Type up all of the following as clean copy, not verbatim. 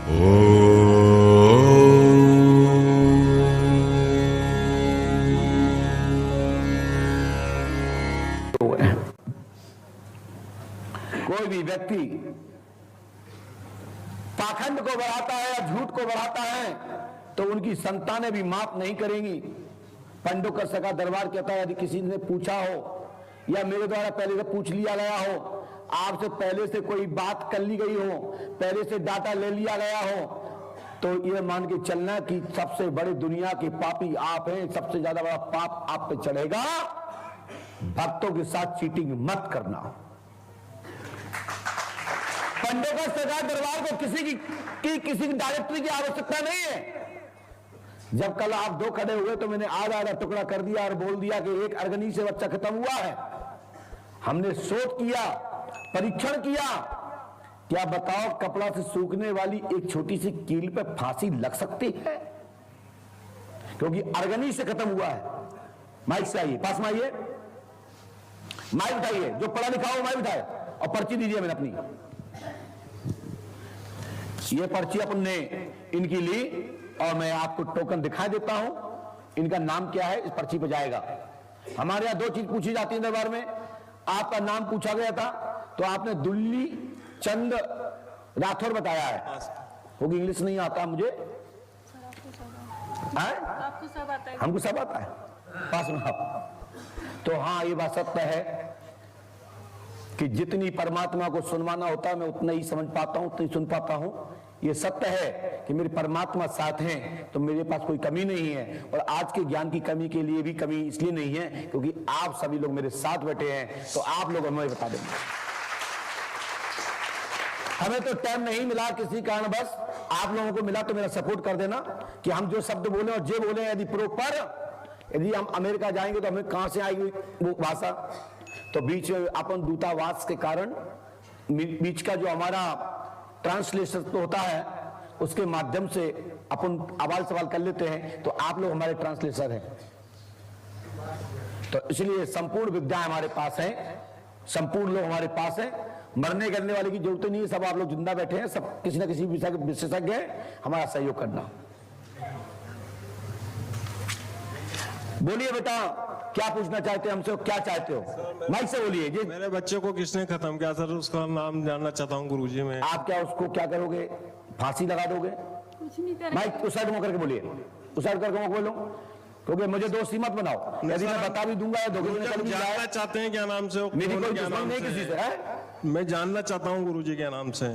कोई भी व्यक्ति पाखंड को बढ़ाता है या झूठ को बढ़ाता है तो उनकी संतानें भी माफ नहीं करेंगी। पंडों का सगा दरबार कहता है, यदि किसी ने पूछा हो या मेरे द्वारा पहले से पूछ लिया गया हो, आपसे पहले से कोई बात कर ली गई हो, पहले से डाटा ले लिया गया हो, तो ये मान के चलना कि सबसे बड़े दुनिया के पापी आप हैं। सबसे ज्यादा बड़ा पाप आप पे चढ़ेगा। भक्तों के साथ चीटिंग मत करना। पंडों का सगा दरबार को किसी की डायरेक्टरी की आवश्यकता नहीं है। जब कल आप दो खड़े हुए तो मैंने आधा टुकड़ा कर दिया और बोल दिया कि एक अर्गनी से बच्चा खत्म हुआ है। हमने शोध किया, परीक्षण किया। क्या बताओ, कपड़ा से सूखने वाली एक छोटी सी कील पे फांसी लग सकती है? क्योंकि अर्गनी से खत्म हुआ है। माइक से आइए, पास में आइए, माइक उठाइए। जो पढ़ा लिखा हो माइक उठाए और पर्ची दीजिए। मैंने अपनी ये पर्ची अपन ने इनकी ली और मैं आपको टोकन दिखाई देता हूं। इनका नाम क्या है इस पर्ची पे जाएगा। हमारे यहां दो चीज पूछी जाती है दरबार में। आपका नाम पूछा गया था तो आपने दुल्ली चंद राठौर बताया है। होगी, इंग्लिश नहीं आता मुझे। आपको सब आता है? हमको सब आता है। पास में आप तो हाँ, ये बात सत्य है कि जितनी परमात्मा को सुनवाना होता है मैं उतना ही समझ पाता हूं, उतना ही सुन पाता हूं। ये सत्य है कि मेरे परमात्मा साथ हैं तो मेरे पास कोई कमी नहीं है। और आज के ज्ञान की कमी के लिए भी कमी इसलिए नहीं है क्योंकि आप सभी लोग मेरे साथ बैठे हैं। तो आप लोग हमें बता देंगे। हमें तो टाइम नहीं मिला किसी कारण, बस आप लोगों को मिला तो मेरा सपोर्ट कर देना कि हम जो शब्द बोले और जे बोले, यदि प्रॉपर, यदि हम अमेरिका जाएंगे तो हमें कहां से आएगी वो भाषा। तो बीच में अपन दूतावास के कारण बीच का जो हमारा ट्रांसलेशन तो होता है उसके माध्यम से अपन सवाल सवाल कर लेते हैं। तो आप लोग हमारे ट्रांसलेटर हैं। तो इसलिए संपूर्ण विद्या हमारे पास है, संपूर्ण लोग हमारे पास हैं। मरने करने वाले की जरूरत नहीं है। सब आप लोग जिंदा बैठे हैं, सब किसी ना किसी विषय के विशेषज्ञ हैं। हमारा सहयोग करना। बोलिए बेटा, क्या पूछना चाहते हैं हमसे, क्या चाहते हो? माइक से बोलिए जी। मेरे बच्चे को किसने खत्म किया सर, उसका नाम जानना चाहता हूँ गुरुजी। मैं आप क्या उसको क्या करोगे? फांसी लगा दोगे? कुछ नहीं करेंगे। माइक उस साइड करके बोलिए, उस साइड करके बोलो, क्योंकि मुझे दोस्ती मत बनाओ। यदि मैं बता भी दूंगा या जानना चाहते हैं क्या नाम से? मेरी कोई दुश्मनी नहीं किसी से है। मैं जानना चाहता हूँ गुरुजी क्या नाम से।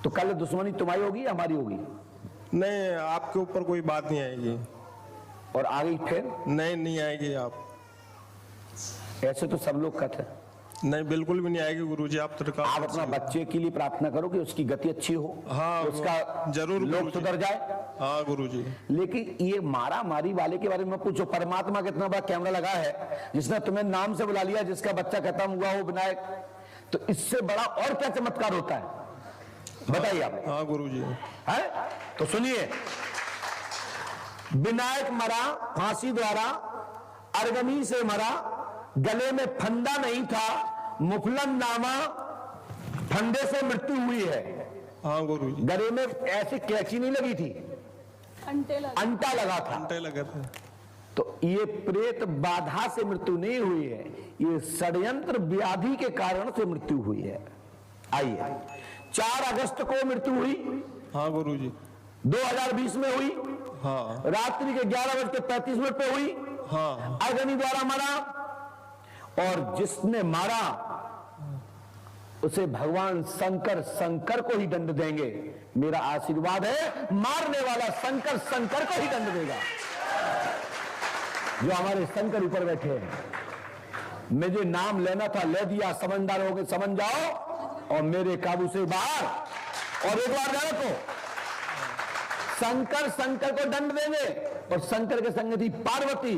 तो कल दुश्मनी तुम्हारी होगी या हमारी होगी? नहीं, आपके ऊपर कोई बात नहीं आएगी। और आगे फिर नहीं आएगी। आप ऐसे तो सब लोग कहते हैं। नहीं, बिल्कुल भी नहीं आएगी गुरुजी। आप तो आप अपना बच्चे के लिए प्रार्थना करो कि उसकी गति अच्छी हो। हाँ, उसका जरूर लोग सुधर जाए। हाँ गुरुजी। लेकिन ये मारा मारी वाले के बारे में पूछो। परमात्मा कितना बड़ा कैमरा लगा है, जिसने तुम्हें नाम से बुला लिया, जिसका बच्चा खत्म हुआ हो विनायक, तो इससे बड़ा और क्या चमत्कार होता है? बताइए आप। हाँ गुरुजी। है तो सुनिए, विनायक मरा फांसी द्वारा, अर्गनी से मरा, गले में फंदा नहीं था, मुफलन नामा फंदे से मृत्यु हुई है। हाँ गुरुजी। गले में ऐसी कैची नहीं लगी थी, अंटा लगा था। अंटे लगे थे। तो ये प्रेत बाधा से मृत्यु नहीं हुई है, ये षड्यंत्र व्याधि के कारण से मृत्यु हुई है। आइए, 4 अगस्त को मृत्यु हुई। हाँ गुरुजी। 2020 में हुई। हाँ। रात्रि के 11:35 पे हुई। हाँ। अग्नि द्वारा मरा। और जिसने मारा उसे भगवान शंकर को ही दंड देंगे। मेरा आशीर्वाद है, मारने वाला शंकर को ही दंड देगा। जो हमारे शंकर ऊपर बैठे हैं। मुझे नाम लेना था, ले दिया। समझदार हो गए, समझ जाओ और मेरे काबू से बाहर। और एक बार जाना तो शंकर को दंड देंगे। और शंकर के संग थी पार्वती।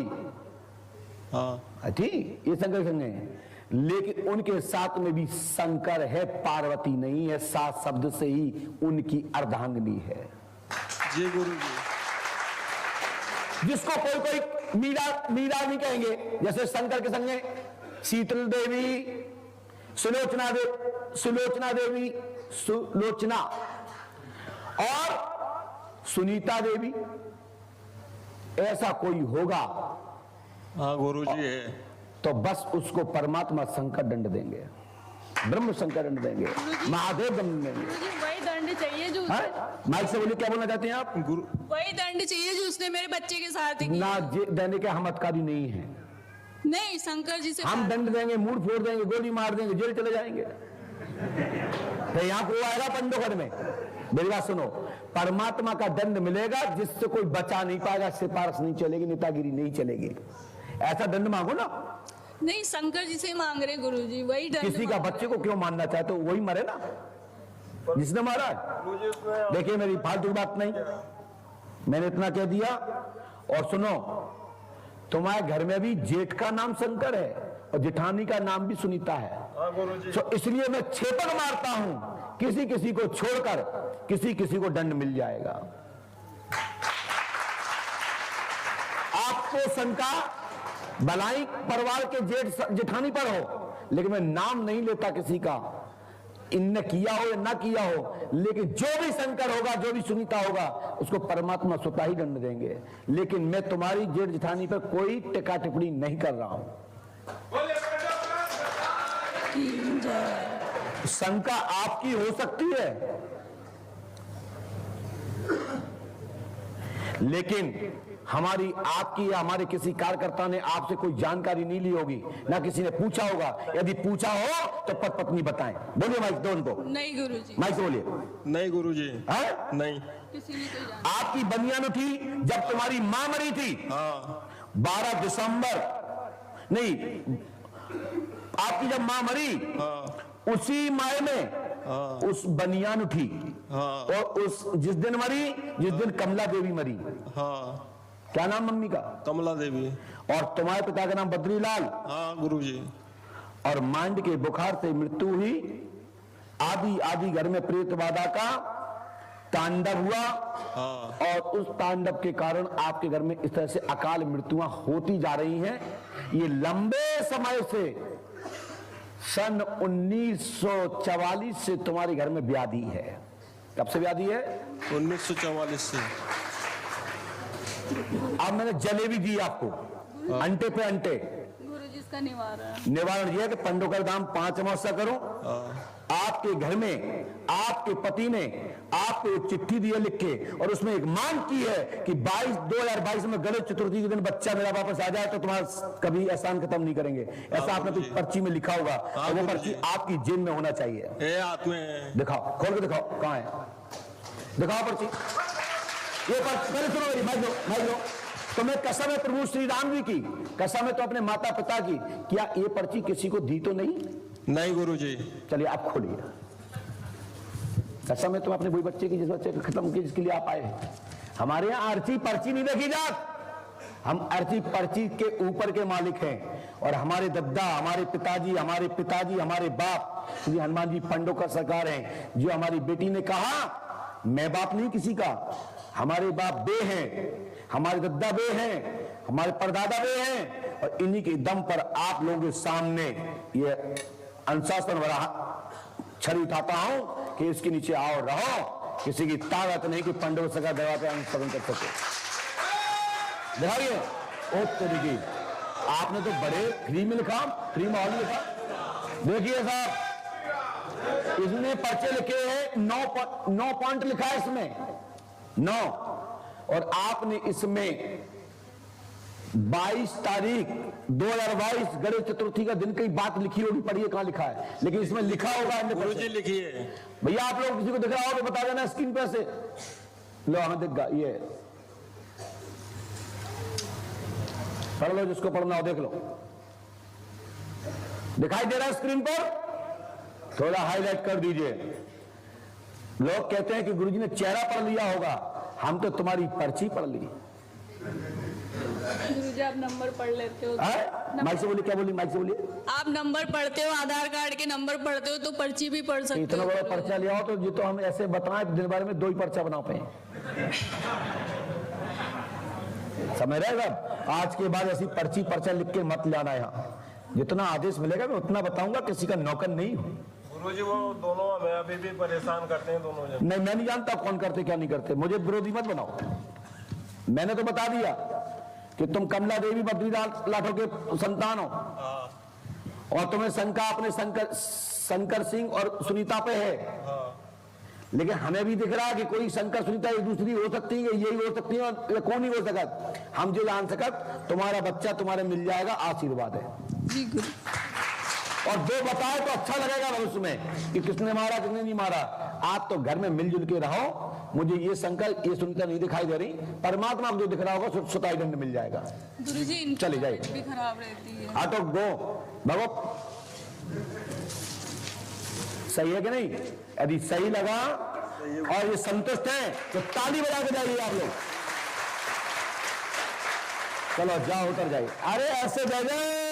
हाँ ठीक, ये शंकर के संग है। लेकिन उनके साथ में भी शंकर है, पार्वती नहीं है। 7 शब्द से ही उनकी अर्धांगिनी है। जी गुरुजी। जिसको कोई मीरा नहीं कहेंगे, जैसे शंकर के संग शीतल देवी, सुलोचना देवी, और सुनीता देवी, ऐसा कोई होगा हाँ गुरुजी है। तो बस उसको परमात्मा शंकर दंड देंगे, ब्रह्म शंकर दंड देंगे, महादेव दंड देंगे। वही दंड चाहिए जो माइक से बोलिए, क्या बोलना चाहते हैं आप? गुरु वही दंड चाहिए जो उसने मेरे बच्चे के साथ ही ना देने के हम अधिकारी नहीं है। नहीं, शंकर जी से हम दंड देंगे, मूड फोड़ देंगे, गोली मार देंगे, जेल चले जाएंगे। तो यहाँ को आएगा पंडोखर में। मेरी बात सुनो, परमात्मा का दंड मिलेगा जिससे कोई बचा नहीं पाएगा, सिफारिश नहीं चलेगी, नेतागिरी नहीं चलेगी। ऐसा दंड मांगो ना। नहीं, शंकर जी से मांग रहे गुरुजी, वही दंड। किसी का बच्चे को क्यों मारना चाहते हो? वही मरे ना जिसने मारा है। देखिए मेरी फालतू की बात नहीं, मैंने इतना कह दिया। और सुनो, तुम्हारे घर में भी जेठ का नाम शंकर है और जेठानी का नाम भी सुनीता है। तो इसलिए मैं छेपक मारता हूं, किसी किसी को छोड़कर किसी किसी को दंड मिल जाएगा। आपको शंका भलाई परिवार के जेठ जेठानी पर हो, लेकिन मैं नाम नहीं लेता किसी का, इनने किया हो या ना किया हो, लेकिन जो भी शंकर होगा, जो भी सुनीता होगा, उसको परमात्मा स्वतः ही दंड देंगे। लेकिन मैं तुम्हारी जेठ जेठानी पर कोई टिक्का टिप्पणी नहीं कर रहा हूं। शंका आपकी हो सकती है, लेकिन हमारी आपकी या हमारे किसी कार्यकर्ता ने आपसे कोई जानकारी नहीं ली होगी, ना किसी ने पूछा होगा। यदि पूछा हो तो पत पत्नी बताएं। बोलिए माइक दो उनको। नहीं गुरुजी। माइक से बोलिए। नहीं गुरुजी है? नहीं। किसी ने कोई जान। आपकी बनियान उठी जब तुम्हारी मां मरी थी। हाँ 12 दिसंबर नहीं, आपकी जब मां मरी, हाँ उसी माह में हाँ उस बनियान उठी। हाँ और उस जिस दिन मरी, जिस दिन कमला देवी मरी। हाँ। क्या नाम मम्मी का? कमला देवी। और तुम्हारे पिता का नाम बद्रीलाल। हाँ गुरुजी। और मांड के बुखार से मृत्यु हुई। आदि आदि घर में प्रेत बाधा का तांडव हुआ। हाँ और उस तांडव के कारण आपके घर में इस तरह से अकाल मृत्युआं होती जा रही हैं। ये लंबे समय से, सन 1944 से तुम्हारे घर में व्याधि है। कब से व्याधि है? 1944 से। अब मैंने जलेबी दी आपको, अंटे पे अंटे। गुरुजी इसका निवारण। निवारण यह है कि पंडोकर धाम 5 अमावस्या करो। आपके घर में आपके पति ने आपको एक चिट्ठी दी है लिख के, और उसमें एक मांग की है कि 2022 में गणेश चतुर्थी के दिन बच्चा मेरा वापस आ जाए तो तुम्हारा कभी एहसान खत्म नहीं करेंगे। ऐसा आपने कुछ पर्ची में लिखा होगा, और वो पर्ची आपकी जेब में होना चाहिए। ये हाथ में। दिखाओ, खोल के दिखाओ, कहाँ है? दिखाओ पर्ची। ये पर्ची पहले सुनो, मेरी माइक लो। तो मैं कसम है प्रभु श्री राम जी की, कसम है तो अपने माता पिता की, क्या ये पर्ची किसी को दी तो नहीं? नहीं गुरुजी। चलिए आप खोलिए। कसम है तो अपने वही बच्चे की, जिस बच्चे को खत्म किया जिसके लिए आप आए। हमारे यहाँ अर्ची पर्ची नहीं देखी जात, हम अर्ची पर्ची के ऊपर के मालिक हैं। और हमारे दादा, हमारे पिताजी, हमारे बाप श्री हनुमान जी पंडोकर सरकार हैं, जो हमारी बेटी ने कहा मैं बाप नहीं किसी का, हमारे बाप बे हैं, हमारे दादा बे हैं, हमारे परदादा बे हैं। और इन्हीं के दम पर आप लोगों के सामने ये अनुशासन भरा छड़ी उठाता हूं कि इसके नीचे आओ रहो। किसी की ताकत नहीं कि पंडों सका दवा पे अनुसरण कर सके। दिखाइए ओ तरीके, आपने तो बड़े फ्री में लिखा, फ्री माहौल में लिखा। देखिए साहब, इसमें पर्चे लिखे हैं 9 पॉइंट लिखा है इसमें 9, और आपने इसमें 22 तारीख 2022 गणेश चतुर्थी का दिन की बात लिखी होगी, पढ़िए कहां लिखा है, लेकिन इसमें लिखा होगा गुरुजी लिखिए। भैया आप लोग किसी को दिख रहा हो तो बता देना स्क्रीन पे से। लो हमें दिख गया, ये पढ़ लो, जिसको पढ़ना हो देख लो। दिखाई दे रहा है स्क्रीन पर? थोड़ा हाईलाइट कर दीजिए। लोग कहते हैं कि गुरुजी ने चेहरा पढ़ लिया होगा, हम तो तुम्हारी पर्ची पढ़ ली। गुरुजी आप नंबर पढ़ लेते हो? माइक से बोलिए, क्या बोली? माइक से बोलिए। आप नंबर पढ़ते हो, आधार कार्ड के नंबर पढ़ते हो, तो पर्ची भी पढ़ सकते हो। इतना बड़ा पर्चा लिया हो तो ये तो हम ऐसे बताएं दिन भर में 2 ही पर्चा बना पाए। समझ रहे साहब? आज के बाद ऐसी पर्चा लिख के मत लाना। यहाँ जितना आदेश मिलेगा मैं उतना बताऊंगा, किसी का नौकर नहीं हूं। गुरुजी वो दोनों हमें अभी भी परेशान करते हैं दोनों जन। नहीं, मैं नहीं जानता कौन करते क्या नहीं करते, मुझे विरोधी मत बनाओ। मैंने तो बता दिया कि तुम कमला देवी बद्रीनाथ लाठों के संतान हो और तुम्हें शंका अपने शंकर सिंह और सुनीता पे है। लेकिन हमें भी दिख रहा है कि कोई शंकर सुनीता एक दूसरी हो सकती है, यही हो सकती है और कौन नहीं हो सकत। हम जो जान सकत तुम्हारा बच्चा तुम्हारे मिल जाएगा, आशीर्वाद है। जी गुरु। और जो बताए तो अच्छा लगेगा भविष्य में कि किसने मारा किसने नहीं मारा। आप तो घर में मिलजुल के रहो। मुझे ये शंकर ये सुनीता नहीं दिखाई दे रही, परमात्मा को जो दिख रहा होगा सुताई दंड मिल जाएगा। गुरुजी इनकी चले जाइए। तबीयत भी खराब रहती है। हाँ तो गो भगो, सही है कि नहीं? यदि सही लगा और ये संतुष्ट है तो ताली बजा के जाइए आप लोग। चलो जाओ उतर जाइए। अरे ऐसे जय जय